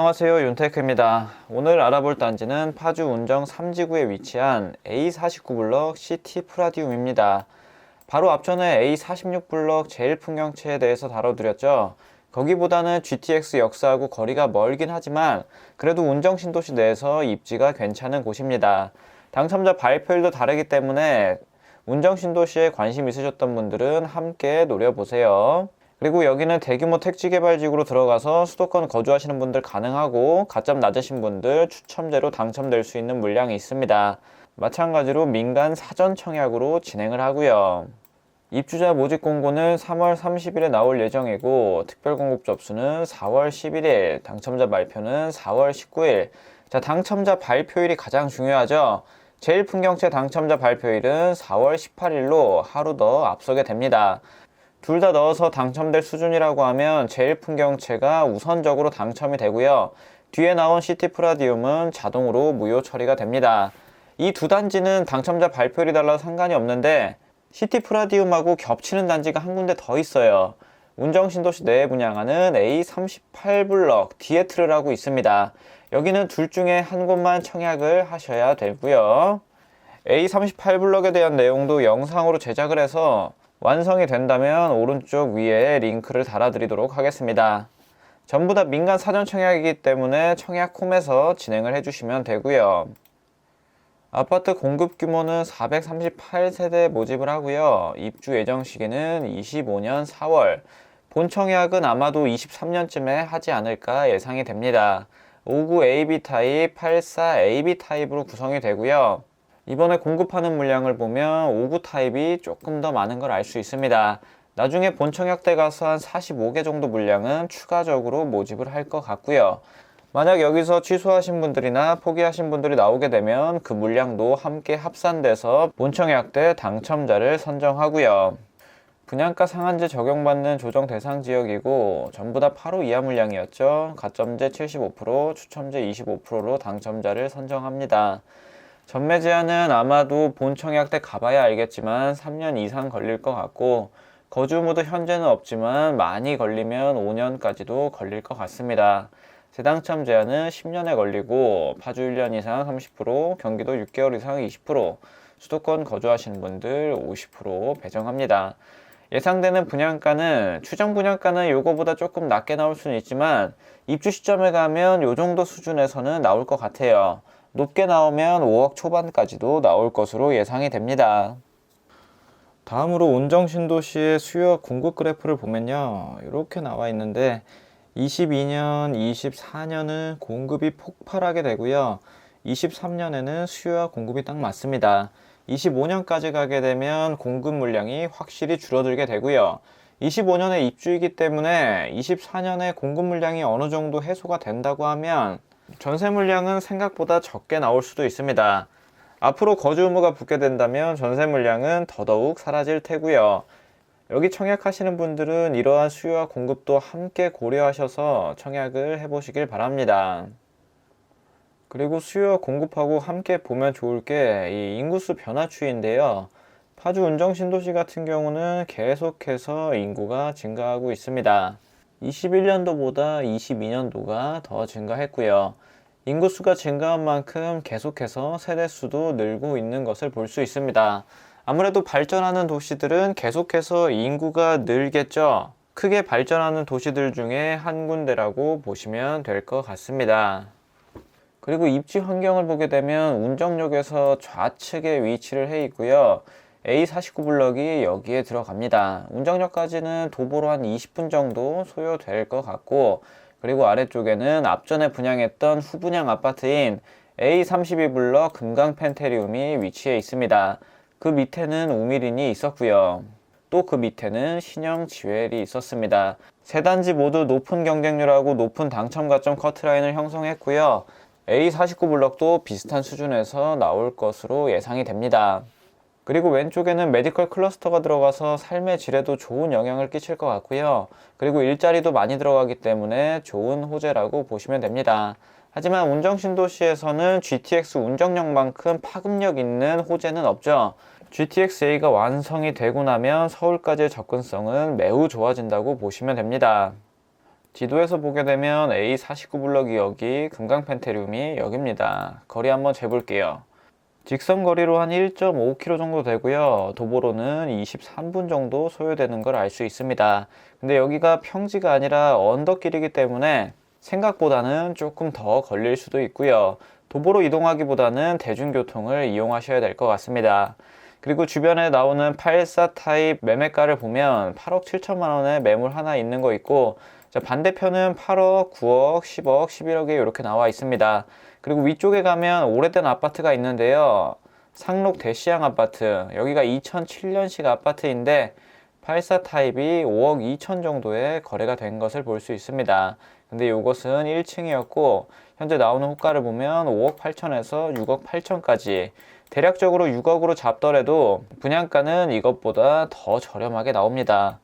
안녕하세요, 윤테크입니다. 오늘 알아볼 단지는 파주 운정 3지구에 위치한 A49블럭 시티 프라디움입니다. 바로 앞전에 A46블럭 제일풍경채에 대해서 다뤄드렸죠. 거기보다는 GTX 역사하고 거리가 멀긴 하지만 그래도 운정 신도시 내에서 입지가 괜찮은 곳입니다. 당첨자 발표일도 다르기 때문에 운정 신도시에 관심 있으셨던 분들은 함께 노려보세요. 그리고 여기는 대규모 택지개발지구로 들어가서 수도권 거주하시는 분들 가능하고 가점 낮으신 분들 추첨제로 당첨될 수 있는 물량이 있습니다. 마찬가지로 민간 사전 청약으로 진행을 하고요. 입주자 모집 공고는 3월 30일에 나올 예정이고 특별 공급 접수는 4월 11일, 당첨자 발표는 4월 19일. 자, 당첨자 발표일이 가장 중요하죠. 제일풍경채 당첨자 발표일은 4월 18일로 하루 더 앞서게 됩니다. 둘 다 넣어서 당첨될 수준이라고 하면 제일풍경채가 우선적으로 당첨이 되고요. 뒤에 나온 시티프라디움은 자동으로 무효 처리가 됩니다. 이 두 단지는 당첨자 발표일이 달라서 상관이 없는데 시티프라디움하고 겹치는 단지가 한 군데 더 있어요. 운정신도시 내에 분양하는 A38블럭 디에트르라고 있습니다. 여기는 둘 중에 한 곳만 청약을 하셔야 되고요. A38블럭에 대한 내용도 영상으로 제작을 해서 완성이 된다면 오른쪽 위에 링크를 달아드리도록 하겠습니다. 전부 다 민간 사전 청약이기 때문에 청약홈에서 진행을 해주시면 되고요. 아파트 공급 규모는 438세대 모집을 하고요. 입주 예정 시기는 25년 4월. 본 청약은 아마도 23년쯤에 하지 않을까 예상이 됩니다. 59 AB 타입, 84 AB 타입으로 구성이 되고요. 이번에 공급하는 물량을 보면 59 타입이 조금 더 많은 걸 알 수 있습니다. 나중에 본 청약 때 가서 한 45개 정도 물량은 추가적으로 모집을 할 것 같고요. 만약 여기서 취소하신 분들이나 포기하신 분들이 나오게 되면 그 물량도 함께 합산돼서 본 청약 때 당첨자를 선정하고요. 분양가 상한제 적용받는 조정 대상 지역이고 전부 다 8호 이하 물량이었죠. 가점제 75%, 추첨제 25%로 당첨자를 선정합니다. 전매 제한은 아마도 본 청약 때 가봐야 알겠지만 3년 이상 걸릴 것 같고 거주 의무도 현재는 없지만 많이 걸리면 5년까지도 걸릴 것 같습니다. 재당첨 제한은 10년에 걸리고 파주 1년 이상 30%, 경기도 6개월 이상 20%, 수도권 거주하시는 분들 50% 배정합니다. 예상되는 분양가는 추정 분양가는 요거보다 조금 낮게 나올 수는 있지만 입주 시점에 가면 요 정도 수준에서는 나올 것 같아요. 높게 나오면 5억 초반까지도 나올 것으로 예상이 됩니다. 다음으로 운정신도시의 수요와 공급 그래프를 보면요. 이렇게 나와 있는데 22년, 24년은 공급이 폭발하게 되고요. 23년에는 수요와 공급이 딱 맞습니다. 25년까지 가게 되면 공급 물량이 확실히 줄어들게 되고요. 25년에 입주이기 때문에 24년에 공급 물량이 어느 정도 해소가 된다고 하면 전세 물량은 생각보다 적게 나올 수도 있습니다. 앞으로 거주 의무가 붙게 된다면 전세 물량은 더더욱 사라질 테고요. 여기 청약하시는 분들은 이러한 수요와 공급도 함께 고려하셔서 청약을 해보시길 바랍니다. 그리고 수요와 공급하고 함께 보면 좋을 게 이 인구수 변화 추이인데요. 파주 운정신도시 같은 경우는 계속해서 인구가 증가하고 있습니다. 21년도보다 22년도가 더 증가했고요. 인구수가 증가한 만큼 계속해서 세대수도 늘고 있는 것을 볼 수 있습니다. 아무래도 발전하는 도시들은 계속해서 인구가 늘겠죠. 크게 발전하는 도시들 중에 한 군데라고 보시면 될 것 같습니다. 그리고 입지 환경을 보게 되면 운정역에서 좌측에 위치를 해 있고요. A49블럭이 여기에 들어갑니다. 운정역까지는 도보로 한 20분 정도 소요될 것 같고 그리고 아래쪽에는 앞전에 분양했던 후분양 아파트인 A32블럭 금강펜테리움이 위치해 있습니다. 그 밑에는 우미린이 있었고요. 또 그 밑에는 신형 지웰이 있었습니다. 세 단지 모두 높은 경쟁률하고 높은 당첨 가점 커트라인을 형성했고요. A49블럭도 비슷한 수준에서 나올 것으로 예상이 됩니다. 그리고 왼쪽에는 메디컬 클러스터가 들어가서 삶의 질에도 좋은 영향을 끼칠 것 같고요. 그리고 일자리도 많이 들어가기 때문에 좋은 호재라고 보시면 됩니다. 하지만 운정신도시에서는 GTX 운정역만큼 파급력 있는 호재는 없죠. GTX-A가 완성이 되고 나면 서울까지의 접근성은 매우 좋아진다고 보시면 됩니다. 지도에서 보게 되면 A49 블럭이 여기, 금강펜테리움이 여기입니다. 거리 한번 재볼게요. 직선 거리로 한 1.5km 정도 되고요. 도보로는 23분 정도 소요되는 걸 알 수 있습니다. 근데 여기가 평지가 아니라 언덕길이기 때문에 생각보다는 조금 더 걸릴 수도 있고요. 도보로 이동하기보다는 대중교통을 이용하셔야 될 것 같습니다. 그리고 주변에 나오는 84 타입 매매가를 보면 8억 7천만 원에 매물 하나 있는 거 있고, 자, 반대편은 8억, 9억, 10억, 11억에 이렇게 나와 있습니다. 그리고 위쪽에 가면 오래된 아파트가 있는데요. 상록 대시양 아파트, 여기가 2007년식 아파트인데 84 타입이 5억 2천 정도에 거래가 된 것을 볼 수 있습니다. 근데 이것은 1층이었고 현재 나오는 호가를 보면 5억 8천에서 6억 8천까지, 대략적으로 6억으로 잡더라도 분양가는 이것보다 더 저렴하게 나옵니다.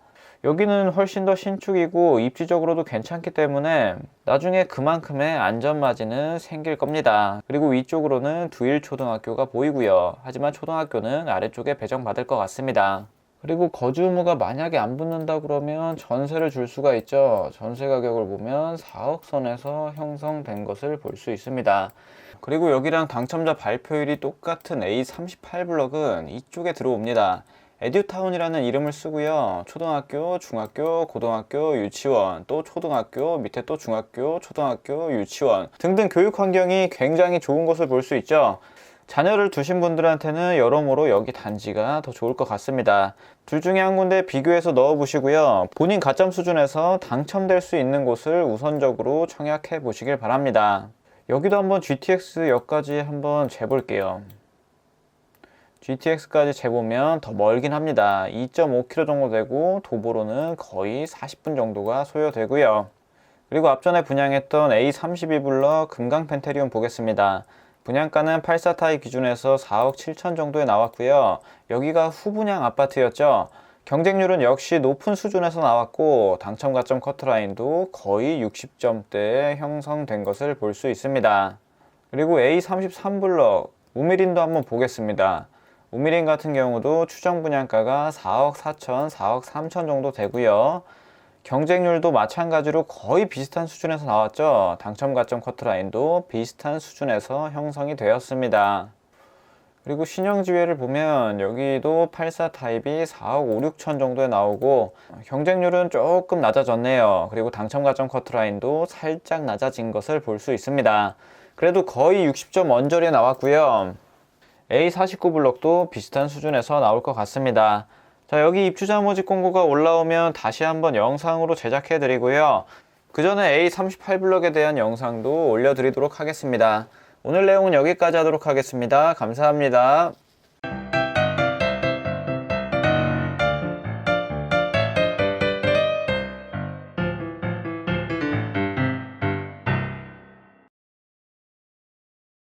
여기는 훨씬 더 신축이고 입지적으로도 괜찮기 때문에 나중에 그만큼의 안전마진은 생길 겁니다. 그리고 위쪽으로는 두일초등학교가 보이고요. 하지만 초등학교는 아래쪽에 배정받을 것 같습니다. 그리고 거주 의무가 만약에 안 붙는다 그러면 전세를 줄 수가 있죠. 전세 가격을 보면 4억 선에서 형성된 것을 볼 수 있습니다. 그리고 여기랑 당첨자 발표일이 똑같은 A38 블럭은 이쪽에 들어옵니다. 에듀타운이라는 이름을 쓰고요. 초등학교, 중학교, 고등학교, 유치원, 또 초등학교, 밑에 또 중학교, 초등학교, 유치원 등등 교육 환경이 굉장히 좋은 것을 볼 수 있죠. 자녀를 두신 분들한테는 여러모로 여기 단지가 더 좋을 것 같습니다. 둘 중에 한 군데 비교해서 넣어 보시고요. 본인 가점 수준에서 당첨될 수 있는 곳을 우선적으로 청약해 보시길 바랍니다. 여기도 한번 GTX역까지 한번 재볼게요. GTX까지 재보면 더 멀긴 합니다. 2.5km 정도 되고 도보로는 거의 40분 정도가 소요되고요. 그리고 앞전에 분양했던 A32 블럭 금강펜테리움 보겠습니다. 분양가는 84 타입 기준에서 4억 7천 정도에 나왔고요. 여기가 후분양 아파트였죠. 경쟁률은 역시 높은 수준에서 나왔고 당첨 가점 커트라인도 거의 60점대에 형성된 것을 볼 수 있습니다. 그리고 A33 블럭 우미린도 한번 보겠습니다. 우미린 같은 경우도 추정 분양가가 4억 4천, 4억 3천 정도 되고요. 경쟁률도 마찬가지로 거의 비슷한 수준에서 나왔죠. 당첨 가점 커트라인도 비슷한 수준에서 형성이 되었습니다. 그리고 신영지회를 보면 여기도 84 타입이 4억 5, 6천 정도에 나오고 경쟁률은 조금 낮아졌네요. 그리고 당첨 가점 커트라인도 살짝 낮아진 것을 볼 수 있습니다. 그래도 거의 60점 언저리에 나왔고요. A49 블럭도 비슷한 수준에서 나올 것 같습니다. 자, 여기 입주자 모집 공고가 올라오면 다시 한번 영상으로 제작해 드리고요. 그 전에 A38 블럭에 대한 영상도 올려드리도록 하겠습니다. 오늘 내용은 여기까지 하도록 하겠습니다. 감사합니다.